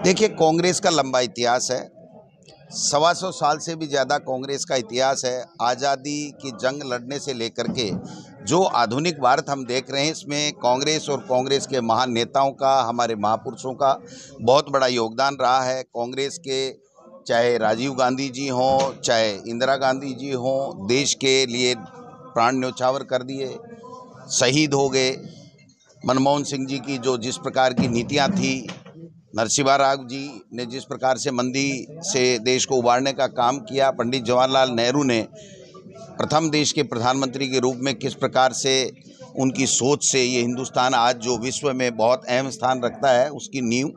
देखिए, कांग्रेस का लंबा इतिहास है। 125 साल से भी ज़्यादा कांग्रेस का इतिहास है। आज़ादी की जंग लड़ने से लेकर के जो आधुनिक भारत हम देख रहे हैं, इसमें कांग्रेस और कांग्रेस के महान नेताओं का, हमारे महापुरुषों का बहुत बड़ा योगदान रहा है। कांग्रेस के चाहे राजीव गांधी जी हों, चाहे इंदिरा गांधी जी हों, देश के लिए प्राण न्यौछावर कर दिए, शहीद हो गए। मनमोहन सिंह जी की जो जिस प्रकार की नीतियाँ थी, नरसिम्हा राव जी ने जिस प्रकार से मंदी से देश को उबारने का काम किया, पंडित जवाहरलाल नेहरू ने प्रथम देश के प्रधानमंत्री के रूप में किस प्रकार से उनकी सोच से ये हिंदुस्तान आज जो विश्व में बहुत अहम स्थान रखता है, उसकी नींव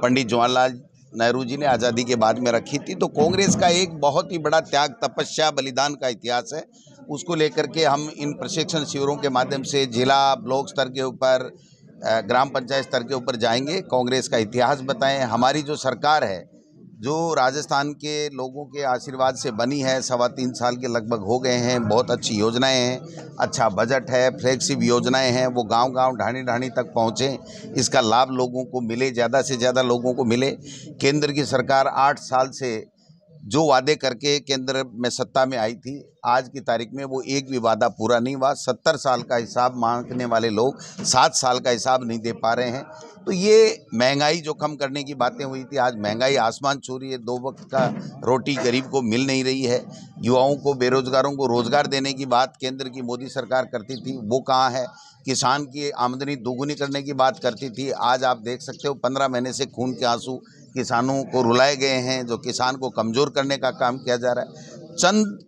पंडित जवाहरलाल नेहरू जी ने आज़ादी के बाद में रखी थी। तो कांग्रेस का एक बहुत ही बड़ा त्याग, तपस्या, बलिदान का इतिहास है। उसको लेकर के हम इन प्रशिक्षण शिविरों के माध्यम से जिला, ब्लॉक स्तर के ऊपर, ग्राम पंचायत स्तर के ऊपर जाएंगे, कांग्रेस का इतिहास बताएं। हमारी जो सरकार है, जो राजस्थान के लोगों के आशीर्वाद से बनी है, 3.25 साल के लगभग हो गए हैं। बहुत अच्छी योजनाएं हैं, अच्छा बजट है, फ्लैगशिप योजनाएं हैं, वो गांव-गांव, ढाणी-ढाणी तक पहुँचें, इसका लाभ लोगों को मिले, ज़्यादा से ज़्यादा लोगों को मिले। केंद्र की सरकार 8 साल से जो वादे करके केंद्र में सत्ता में आई थी, आज की तारीख में वो एक भी वादा पूरा नहीं हुआ। 70 साल का हिसाब मांगने वाले लोग 7 साल का हिसाब नहीं दे पा रहे हैं। तो ये महंगाई जो कम करने की बातें हुई थी, आज महंगाई आसमान छू रही है। 2 वक्त का रोटी गरीब को मिल नहीं रही है। युवाओं को, बेरोजगारों को रोजगार देने की बात केंद्र की मोदी सरकार करती थी, वो कहाँ है? किसान की आमदनी दोगुनी करने की बात करती थी, आज आप देख सकते हो 15 महीने से खून के आंसू किसानों को रुलाए गए हैं। जो किसान को कमज़ोर करने का काम किया जा रहा है, चंद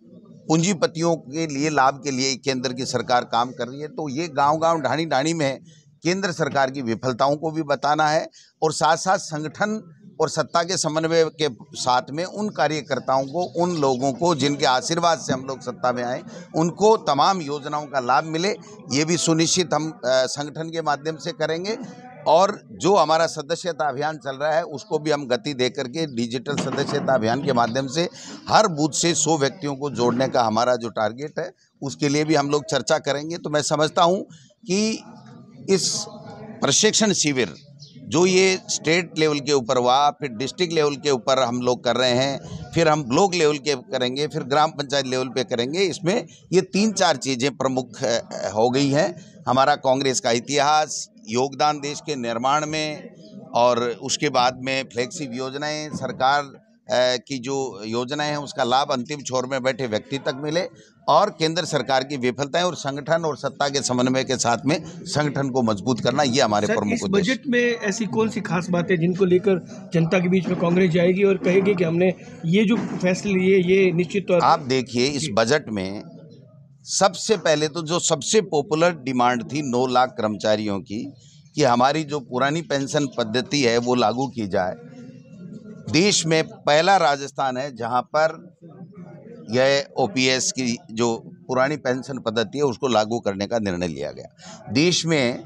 पूंजीपतियों के लिए, लाभ के लिए केंद्र की सरकार काम कर रही है। तो ये गांव-गांव, ढाणी-ढाणी में केंद्र सरकार की विफलताओं को भी बताना है, और साथ-साथ संगठन और सत्ता के समन्वय के साथ में उन कार्यकर्ताओं को, उन लोगों को जिनके आशीर्वाद से हम लोग सत्ता में आए, उनको तमाम योजनाओं का लाभ मिले, ये भी सुनिश्चित हम संगठन के माध्यम से करेंगे। और जो हमारा सदस्यता अभियान चल रहा है, उसको भी हम गति दे करके डिजिटल सदस्यता अभियान के माध्यम से हर बूथ से 100 व्यक्तियों को जोड़ने का हमारा जो टारगेट है, उसके लिए भी हम लोग चर्चा करेंगे। तो मैं समझता हूँ कि इस प्रशिक्षण शिविर जो ये स्टेट लेवल के ऊपर हुआ, फिर डिस्ट्रिक्ट लेवल के ऊपर हम लोग कर रहे हैं, फिर हम ब्लॉक लेवल के करेंगे, फिर ग्राम पंचायत लेवल पे करेंगे। इसमें ये 3-4 चीज़ें प्रमुख हो गई हैं। हमारा कांग्रेस का इतिहास, योगदान देश के निर्माण में, और उसके बाद में फ्लैगशिप योजनाएं, सरकार की जो योजनाएं हैं उसका लाभ अंतिम छोर में बैठे व्यक्ति तक मिले, और केंद्र सरकार की विफलताएं और संगठन और सत्ता के समन्वय के साथ में संगठन को मजबूत करना, ये हमारे प्रमुख उद्देश्य। बजट में ऐसी कौन सी खास बात है जिनको लेकर जनता के बीच में कांग्रेस जाएगी और कहेगी कि हमने ये जो फैसले लिए, ये निश्चित तौर पर? आप देखिए, इस बजट में सबसे पहले तो जो सबसे पॉपुलर डिमांड थी 9 लाख कर्मचारियों की, कि हमारी जो पुरानी पेंशन पद्धति है वो लागू की जाए। देश में पहला राजस्थान है जहां पर यह ओपीएस की जो पुरानी पेंशन पद्धति है उसको लागू करने का निर्णय लिया गया। देश में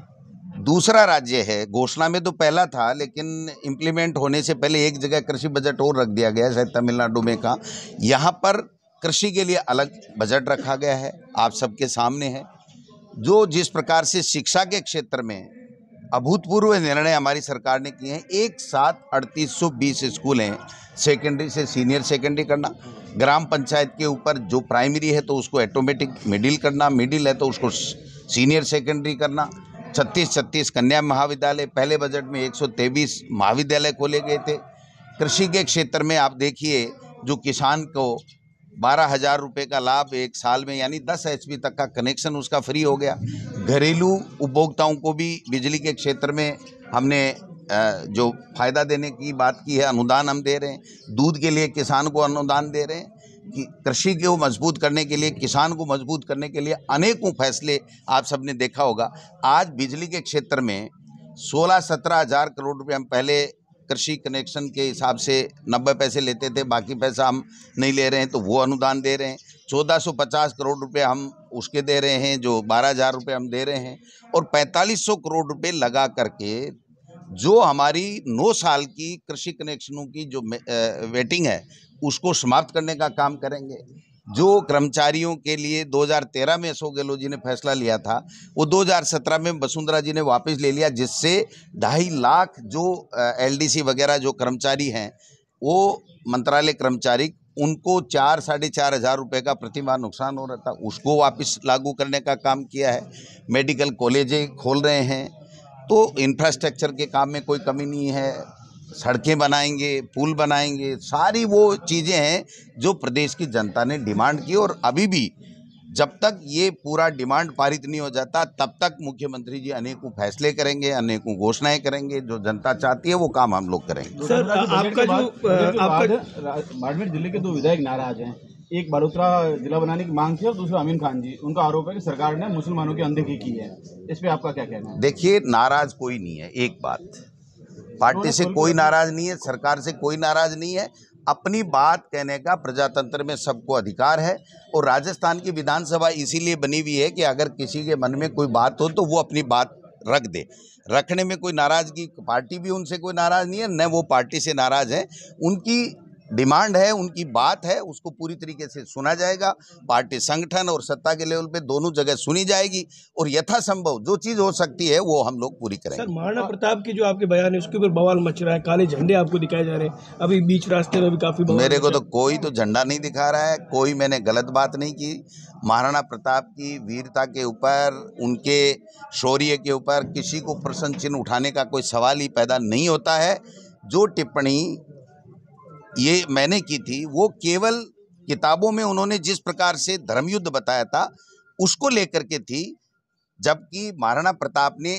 दूसरा राज्य है, घोषणा में तो पहला था, लेकिन इम्प्लीमेंट होने से पहले एक जगह कृषि बजट और रख दिया गया, शायद तमिलनाडु में का। यहाँ पर कृषि के लिए अलग बजट रखा गया है, आप सबके सामने है। जो जिस प्रकार से शिक्षा के क्षेत्र में अभूतपूर्व निर्णय हमारी सरकार ने किए हैं, एक साथ 3820 स्कूल हैं, सेकेंडरी से सीनियर सेकेंडरी करना, ग्राम पंचायत के ऊपर जो प्राइमरी है तो उसको ऑटोमेटिक मिडिल करना, मिडिल है तो उसको सीनियर सेकेंडरी करना, 36 कन्या महाविद्यालय, पहले बजट में 123 महाविद्यालय खोले गए थे। कृषि के क्षेत्र में आप देखिए, जो किसान को 12,000 रुपये का लाभ एक साल में, यानी 10 HP तक का कनेक्शन उसका फ्री हो गया। घरेलू उपभोक्ताओं को भी बिजली के क्षेत्र में हमने जो फ़ायदा देने की बात की है, अनुदान हम दे रहे हैं। दूध के लिए किसान को अनुदान दे रहे हैं। कि कृषि को मजबूत करने के लिए, किसान को मजबूत करने के लिए अनेकों फैसले आप सबने देखा होगा। आज बिजली के क्षेत्र में 16-17 हज़ार करोड़ रुपये, हम पहले कृषि कनेक्शन के हिसाब से 90 पैसे लेते थे, बाकी पैसा हम नहीं ले रहे हैं, तो वो अनुदान दे रहे हैं। 1450 करोड़ रुपए हम उसके दे रहे हैं, जो 12,000 रुपये हम दे रहे हैं, और 4500 करोड़ रुपए लगा करके जो हमारी 9 साल की कृषि कनेक्शनों की जो वेटिंग है उसको समाप्त करने का काम करेंगे। जो कर्मचारियों के लिए 2013 में अशोक गहलोत जी ने फैसला लिया था, वो 2017 में वसुंधरा जी ने वापस ले लिया, जिससे 2.5 लाख जो एलडीसी वगैरह जो कर्मचारी हैं, वो मंत्रालय कर्मचारी, उनको 4-4.5 हज़ार रुपये का प्रतिमाह नुकसान हो रहा था, उसको वापस लागू करने का काम किया है। मेडिकल कॉलेजें खोल रहे हैं, तो इंफ्रास्ट्रक्चर के काम में कोई कमी नहीं है। सड़कें बनाएंगे, पुल बनाएंगे, सारी वो चीज़ें हैं जो प्रदेश की जनता ने डिमांड की। और अभी भी जब तक ये पूरा डिमांड पारित नहीं हो जाता, तब तक मुख्यमंत्री जी अनेकों फैसले करेंगे, अनेकों घोषणाएं करेंगे। जो जनता चाहती है वो काम हम लोग करेंगे। सर, आपका जो बाड़मेर जिले के 2 विधायक नाराज हैं। एक बड़ोतरा जिला बनाने की मांग थी और दूसरा अमीन खान जी, उनका आरोप है कि सरकार ने मुसलमानों की अनदेखी की है। इस पे आपका क्या कहना है? देखिए, नाराज कोई नहीं है। एक बात, पार्टी से कोई नाराज नहीं है, सरकार से कोई नाराज नहीं है। अपनी बात कहने का प्रजातंत्र में सबको अधिकार है। और राजस्थान की विधानसभा इसीलिए बनी हुई है कि अगर किसी के मन में कोई बात हो तो वो अपनी बात रख दे। रखने में कोई नाराजगी, पार्टी भी उनसे कोई नाराज नहीं है, न वो पार्टी से नाराज है। उनकी डिमांड है, उनकी बात है, उसको पूरी तरीके से सुना जाएगा। पार्टी संगठन और सत्ता के लेवल पे दोनों जगह सुनी जाएगी और यथासंभव जो चीज़ हो सकती है वो हम लोग पूरी करेंगे। सर, महाराणा प्रताप की जो आपके बयान है उसके ऊपर बवाल मच रहा है, काले झंडे आपको दिखाए जा रहे हैं, अभी बीच रास्ते में भी काफी बवाल। मेरे को तो कोई तो झंडा नहीं दिखा रहा है, कोई मैंने गलत बात नहीं की। महाराणा प्रताप की वीरता के ऊपर, उनके शौर्य के ऊपर किसी को प्रश्न चिन्ह उठाने का कोई सवाल ही पैदा नहीं होता है। जो टिप्पणी ये मैंने की थी वो केवल किताबों में उन्होंने जिस प्रकार से धर्मयुद्ध बताया था उसको लेकर के थी, जबकि महाराणा प्रताप ने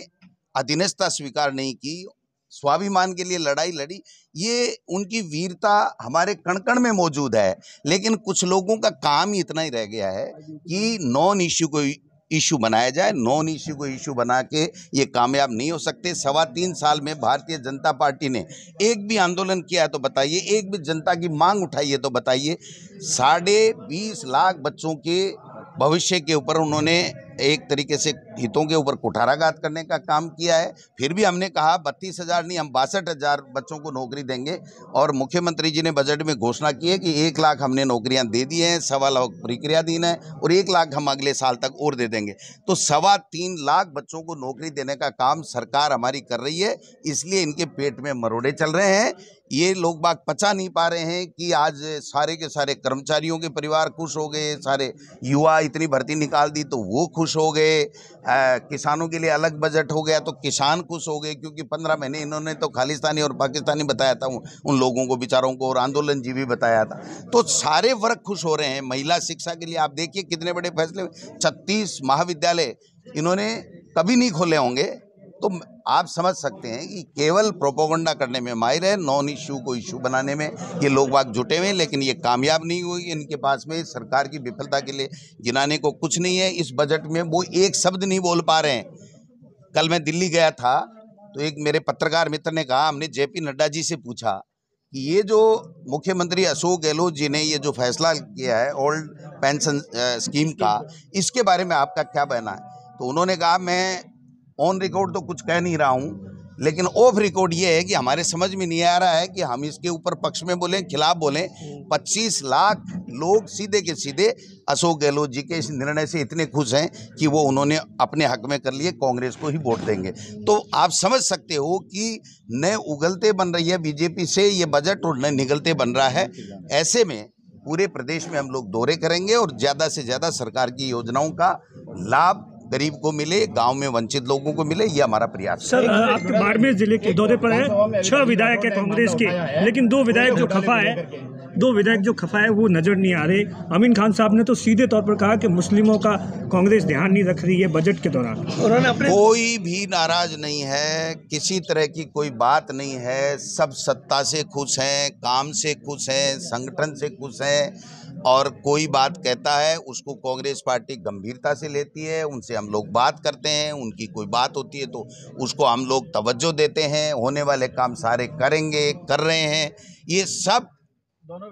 अधीनस्था स्वीकार नहीं की, स्वाभिमान के लिए लड़ाई लड़ी। ये उनकी वीरता हमारे कण कण में मौजूद है। लेकिन कुछ लोगों का काम ही इतना ही रह गया है कि नॉन इश्यू को इशू बनाया जाए। नॉन इश्यू को इशू बना के ये कामयाब नहीं हो सकते। 3.25 साल में भारतीय जनता पार्टी ने एक भी आंदोलन किया है तो बताइए, एक भी जनता की मांग उठाई है तो बताइए। 20.5 लाख बच्चों के भविष्य के ऊपर उन्होंने एक तरीके से हितों के ऊपर कुठाराघात करने का काम किया है। फिर भी हमने कहा 32,000 नहीं, हम 62,000 बच्चों को नौकरी देंगे। और मुख्यमंत्री जी ने बजट में घोषणा की है कि 1 लाख हमने नौकरियां दे दी हैं, 1.25 लाख प्रक्रियाधीन है और 1 लाख हम अगले साल तक और दे देंगे। तो 3.25 लाख बच्चों को नौकरी देने का काम सरकार हमारी कर रही है। इसलिए इनके पेट में मरोड़े चल रहे हैं। ये लोग बाग पचा नहीं पा रहे हैं कि आज सारे के सारे कर्मचारियों के परिवार खुश हो गए, सारे युवा इतनी भर्ती निकाल दी तो वो खुश हो गए, किसानों के लिए अलग बजट हो गया तो किसान खुश हो गए, क्योंकि 15 महीने इन्होंने तो खालिस्तानी और पाकिस्तानी बताया था उन लोगों को बेचारों को, और आंदोलनजीवी बताया था। तो सारे वर्ग खुश हो रहे हैं। महिला शिक्षा के लिए आप देखिए कितने बड़े फैसले, 36 महाविद्यालय इन्होंने कभी नहीं खोले होंगे। तो आप समझ सकते हैं कि केवल प्रोपोगंडा करने में माहिर है, नॉन इश्यू को इश्यू बनाने में ये लोग बाग जुटे हुए हैं, लेकिन ये कामयाब नहीं हुई। इनके पास में सरकार की विफलता के लिए गिनाने को कुछ नहीं है। इस बजट में वो एक शब्द नहीं बोल पा रहे हैं। कल मैं दिल्ली गया था तो एक मेरे पत्रकार मित्र ने कहा, हमने जेपी नड्डा जी से पूछा कि ये जो मुख्यमंत्री अशोक गहलोत जी ने ये जो फैसला किया है ओल्ड पेंशन स्कीम का, इसके बारे में आपका क्या कहना है? तो उन्होंने कहा, मैं ऑन रिकॉर्ड तो कुछ कह नहीं रहा हूँ, लेकिन ऑफ रिकॉर्ड ये है कि हमारे समझ में नहीं आ रहा है कि हम इसके ऊपर पक्ष में बोलें, खिलाफ बोलें। 25 लाख लोग सीधे के सीधे अशोक गहलोत जी के इस निर्णय से इतने खुश हैं कि वो उन्होंने अपने हक में कर लिए, कांग्रेस को ही वोट देंगे। तो आप समझ सकते हो कि न उगलते बन रही है बीजेपी से ये बजट और न निगलते बन रहा है। ऐसे में पूरे प्रदेश में हम लोग दौरे करेंगे और ज़्यादा से ज़्यादा सरकार की योजनाओं का लाभ गरीब को मिले, गांव में वंचित लोगों को मिले, ये हमारा प्रयास है। सर, आपके बाड़मेर जिले के दौरे पर है, 6 विधायक है कांग्रेस के, लेकिन 2 विधायक जो खफा है वो नजर नहीं आ रहे। अमीन खान साहब ने तो सीधे तौर पर कहा कि मुस्लिमों का कांग्रेस ध्यान नहीं रख रही है बजट के दौरान। उन्होंने अपने कोई भी नाराज नहीं है, किसी तरह की कोई बात नहीं है। सब सत्ता से खुश हैं, काम से खुश हैं, संगठन से खुश हैं। और कोई बात कहता है उसको कांग्रेस पार्टी गंभीरता से लेती है, उनसे हम लोग बात करते हैं, उनकी कोई बात होती है तो उसको हम लोग तवज्जो देते हैं। होने वाले काम सारे करेंगे, कर रहे हैं। ये सब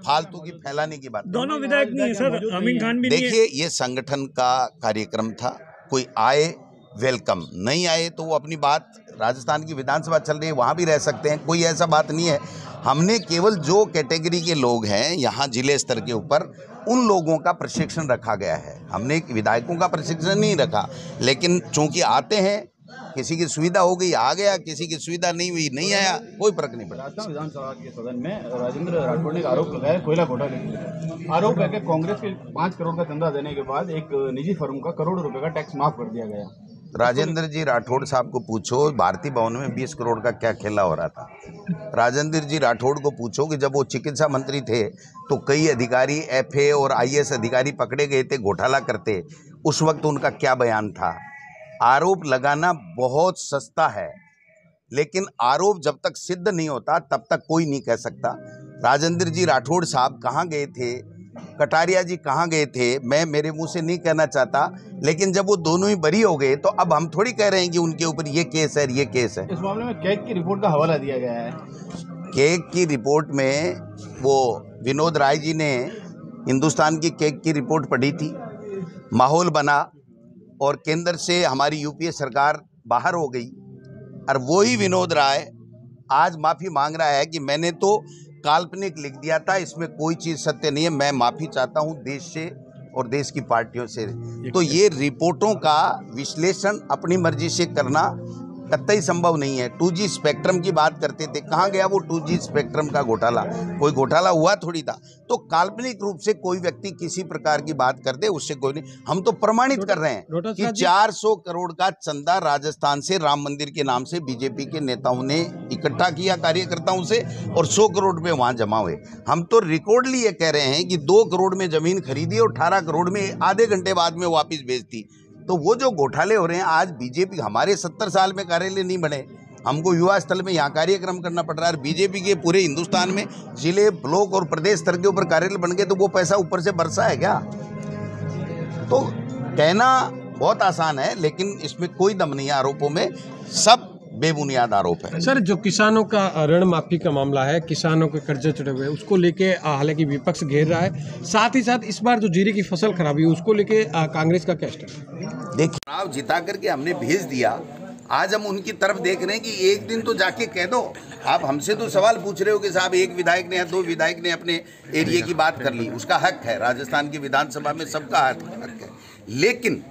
फालतू की फैलाने की बात। दोनों विधायक नहीं है सर, अमीन खान भी नहीं है। देखिए, ये संगठन का कार्यक्रम था, कोई आए वेलकम, नहीं आए तो वो अपनी बात, राजस्थान की विधानसभा चल रही है वहाँ भी रह सकते हैं, कोई ऐसा बात नहीं है। हमने केवल जो कैटेगरी के लोग हैं यहाँ जिले स्तर के ऊपर उन लोगों का प्रशिक्षण रखा गया है। हमने विधायकों का प्रशिक्षण नहीं रखा, लेकिन चूंकि आते हैं, किसी की सुविधा हो गई आ गया, किसी की सुविधा नहीं हुई नहीं आया, कोई फर्क नहीं पड़ा। राजस्थान विधानसभा के सदन में राजेंद्र राठौड़ ने एक आरोप लगाया कोयला घोटाले के। आरोप है कि कांग्रेस के 5 करोड़ का चंदा देने के बाद एक निजी फर्म का करोड़ों रुपए का टैक्स माफ कर दिया गया। राजेंद्र जी राठौड़ साहब को पूछो, भारतीय भवन में 20 करोड़ का क्या खेला हो रहा था। राजेंद्र जी राठौड़ को पूछो कि जब वो चिकित्सा मंत्री थे तो कई अधिकारी एफए और आईएएस अधिकारी पकड़े गए थे घोटाला करते, उस वक्त उनका क्या बयान था। आरोप लगाना बहुत सस्ता है, लेकिन आरोप जब तक सिद्ध नहीं होता तब तक कोई नहीं कह सकता। राजेंद्र जी राठौड़ साहब कहाँ गए थे, कटारिया जी कहाँ गए थे, मैं मेरे मुंह से नहीं कहना चाहता, लेकिन जब वो दोनों ही बरी हो गए तो अब हम थोड़ी कह रहे हैं कि उनके ऊपर ये केस है ये केस है। इस मामले में कैग की रिपोर्ट का हवाला दिया गया है। केग की रिपोर्ट में वो विनोद राय जी ने हिंदुस्तान की केग की रिपोर्ट पढ़ी थी, माहौल बना और केंद्र से हमारी यूपीए सरकार बाहर हो गई, और वही विनोद राय आज माफ़ी मांग रहा है कि मैंने तो काल्पनिक लिख दिया था, इसमें कोई चीज़ सत्य नहीं है, मैं माफ़ी चाहता हूं देश से और देश की पार्टियों से। तो ये रिपोर्टों का विश्लेषण अपनी मर्जी से करना कतई संभव नहीं है। 2G स्पेक्ट्रम की बात करते थे, कहाँ गया वो 2G स्पेक्ट्रम का घोटाला? कोई घोटाला हुआ थोड़ी था। तो काल्पनिक रूप से कोई व्यक्ति किसी प्रकार की बात कर दे, उससे कोई नहीं। हम तो प्रमाणित कर रहे हैं कि 400 करोड़ का चंदा राजस्थान से राम मंदिर के नाम से बीजेपी के नेताओं ने इकट्ठा किया कार्यकर्ताओं से, और 100 करोड़ रुपये वहाँ जमा हुए। हम तो रिकॉर्डली ये कह रहे हैं कि 2 करोड़ में जमीन खरीदी और 18 करोड़ में आधे घंटे बाद में वापिस भेज दी। तो वो जो घोटाले हो रहे हैं, आज बीजेपी हमारे 70 साल में कार्यालय नहीं बने, हमको युवा स्थल में यहाँ कार्यक्रम करना पड़ रहा है। बीजेपी के पूरे हिंदुस्तान में जिले, ब्लॉक और प्रदेश स्तर के ऊपर कार्यालय बन गए, तो वो पैसा ऊपर से बरसा है क्या? तो कहना बहुत आसान है, लेकिन इसमें कोई दम नहीं है आरोपों में, सब बेबुनियाद आरोप है। सर, जो किसानों का ऋण माफी का मामला है, किसानों के कर्जे चढ़े हुए, उसको लेके हालांकि विपक्ष घेर रहा है, साथ ही साथ इस बार जो जीरे की फसल खराबी है उसको लेके कांग्रेस का क्या स्टैंड है? देखिए, चुनाव जिता करके हमने भेज दिया, आज हम उनकी तरफ देख रहे हैं कि एक दिन तो जाके कह दो। आप हमसे तो सवाल पूछ रहे हो कि साहब एक विधायक ने या 2 विधायक ने अपने एरिया की बात कर ली, उसका हक है, राजस्थान की विधानसभा में सबका हक है। लेकिन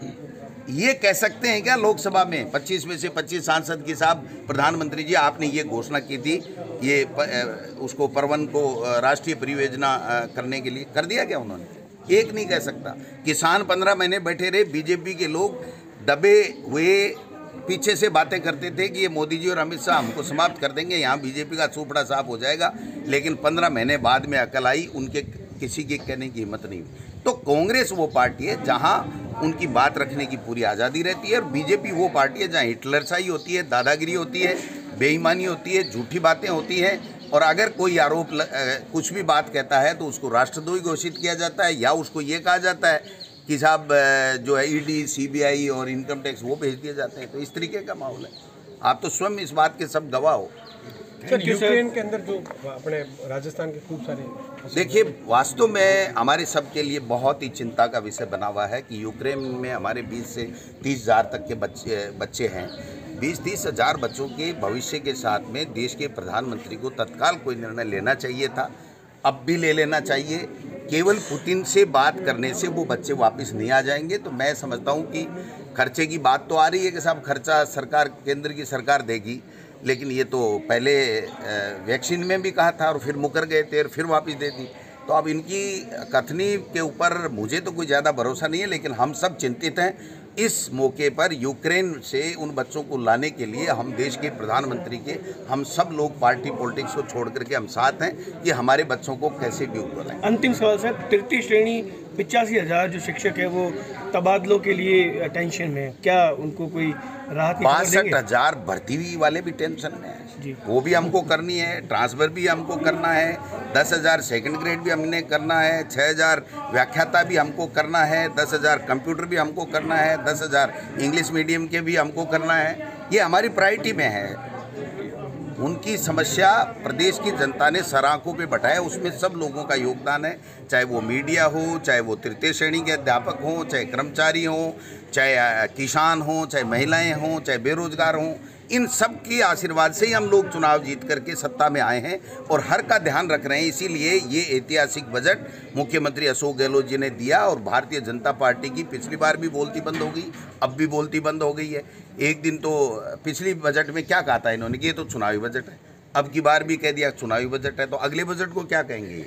ये कह सकते हैं क्या लोकसभा में 25 में से 25 सांसद की साहब प्रधानमंत्री जी आपने ये घोषणा की थी, ये उसको परवन को राष्ट्रीय परियोजना करने के लिए कर दिया क्या उन्होंने? एक नहीं कह सकता। किसान 15 महीने बैठे रहे, बीजेपी के लोग दबे हुए पीछे से बातें करते थे कि ये मोदी जी और अमित शाह हमको समाप्त कर देंगे, यहाँ बीजेपी का चोपड़ा साफ हो जाएगा, लेकिन 15 महीने बाद में अकल आई, उनके किसी के कहने की हिम्मत नहीं हुई। तो कांग्रेस वो पार्टी है जहाँ उनकी बात रखने की पूरी आज़ादी रहती है, और बीजेपी वो पार्टी है जहाँ हिटलरशाही होती है, दादागिरी होती है, बेईमानी होती है, झूठी बातें होती हैं, और अगर कोई आरोप कुछ भी बात कहता है तो उसको राष्ट्रद्रोही घोषित किया जाता है, या उसको ये कहा जाता है कि साहब जो है ईडी, सीबीआई और इनकम टैक्स वो भेज दिए जाते हैं। तो इस तरीके का माहौल है, आप तो स्वयं इस बात के सब गवाह हो। सर, यूक्रेन के अंदर जो अपने राजस्थान के खूब सारे, देखिए, वास्तव में हमारे सब के लिए बहुत ही चिंता का विषय बना हुआ है कि यूक्रेन में हमारे 20 से 30 हज़ार तक के बच्चे हैं। 20-30 हज़ार बच्चों के भविष्य के साथ में देश के प्रधानमंत्री को तत्काल कोई निर्णय लेना चाहिए था, अब भी ले लेना चाहिए। केवल पुतिन से बात करने से वो बच्चे वापस नहीं आ जाएंगे। तो मैं समझता हूँ कि खर्चे की बात तो आ रही है कि साहब खर्चा सरकार, केंद्र की सरकार देगी, लेकिन ये तो पहले वैक्सीन में भी कहा था और फिर मुकर गए थे और फिर वापस दे दी। तो अब इनकी कथनी के ऊपर मुझे तो कोई ज़्यादा भरोसा नहीं है, लेकिन हम सब चिंतित हैं। इस मौके पर यूक्रेन से उन बच्चों को लाने के लिए हम देश के प्रधानमंत्री के, हम सब लोग पार्टी पॉलिटिक्स को छोड़ करके हम साथ हैं कि हमारे बच्चों को कैसे भी उठाएं। अंतिम सवाल सर, तृतीय श्रेणी 85,000 जो शिक्षक है वो तबादलों के लिए टेंशन में है, क्या उनको कोई राहत? 62,000 भर्ती वाले भी टेंशन में है, वो भी हमको करनी है, ट्रांसफर भी हमको करना है, 10,000 सेकंड ग्रेड भी हमने करना है, 6,000 व्याख्याता भी हमको करना है, 10,000 कंप्यूटर भी हमको करना है, 10,000 इंग्लिश मीडियम के भी हमको करना है। ये हमारी प्रायोरिटी में है। उनकी समस्या प्रदेश की जनता ने सर आंखों पे बैठाया, उसमें सब लोगों का योगदान है, चाहे वो मीडिया हो, चाहे वो तृतीय श्रेणी के अध्यापक हों, चाहे कर्मचारी हों, चाहे किसान हों, चाहे महिलाएं हों, चाहे बेरोजगार हों। इन सब के आशीर्वाद से ही हम लोग चुनाव जीत करके सत्ता में आए हैं और हर का ध्यान रख रहे हैं। इसीलिए ये ऐतिहासिक बजट मुख्यमंत्री अशोक गहलोत जी ने दिया और भारतीय जनता पार्टी की पिछली बार भी बोलती बंद हो गई, अब भी बोलती बंद हो गई है। एक दिन तो पिछली बजट में क्या कहा था इन्होंने कि ये तो चुनावी बजट है, अब की बार भी कह दिया चुनावी बजट है, तो अगले बजट को क्या कहेंगे?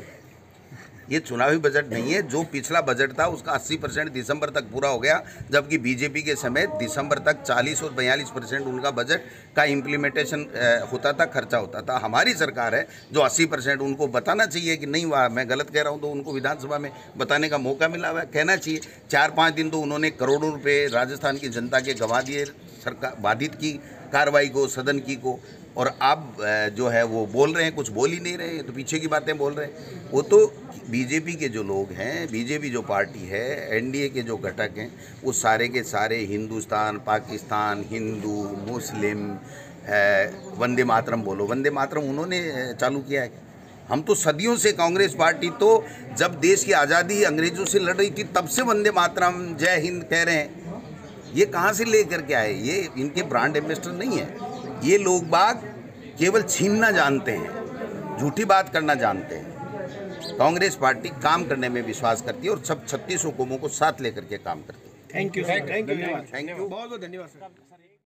ये चुनावी बजट नहीं है। जो पिछला बजट था उसका 80% दिसंबर तक पूरा हो गया, जबकि बीजेपी के समय दिसंबर तक 40 और 42% उनका बजट का इम्प्लीमेंटेशन होता था, खर्चा होता था। हमारी सरकार है जो 80%, उनको बताना चाहिए कि नहीं वाह मैं गलत कह रहा हूँ, तो उनको विधानसभा में बताने का मौका मिला हुआ है, कहना चाहिए। 4-5 दिन तो उन्होंने करोड़ों रुपये राजस्थान की जनता के गंवा दिए, सरकार बाधित की कार्रवाई को, सदन की को, और आप जो है वो बोल रहे हैं, कुछ बोल ही नहीं रहे, तो पीछे की बातें बोल रहे हैं। वो तो बीजेपी के जो लोग हैं, बीजेपी जो पार्टी है, एनडीए के जो घटक हैं, वो सारे के सारे हिंदुस्तान, पाकिस्तान, हिंदू, मुस्लिम, वंदे मातरम बोलो, वंदे मातरम उन्होंने चालू किया है। हम तो सदियों से कांग्रेस पार्टी तो जब देश की आज़ादी अंग्रेजों से लड़ रही थी तब से वंदे मातरम, जय हिंद कह रहे हैं। ये कहाँ से ले करके आए? ये इनके ब्रांड एम्बेसडर नहीं है। ये लोग बाग केवल छीनना जानते हैं, झूठी बात करना जानते हैं। कांग्रेस पार्टी काम करने में विश्वास करती है और सब 36 हुकूमों को साथ लेकर के काम करती है। Thank you sir, thank you, thank you. बहुत बहुत धन्यवाद सर।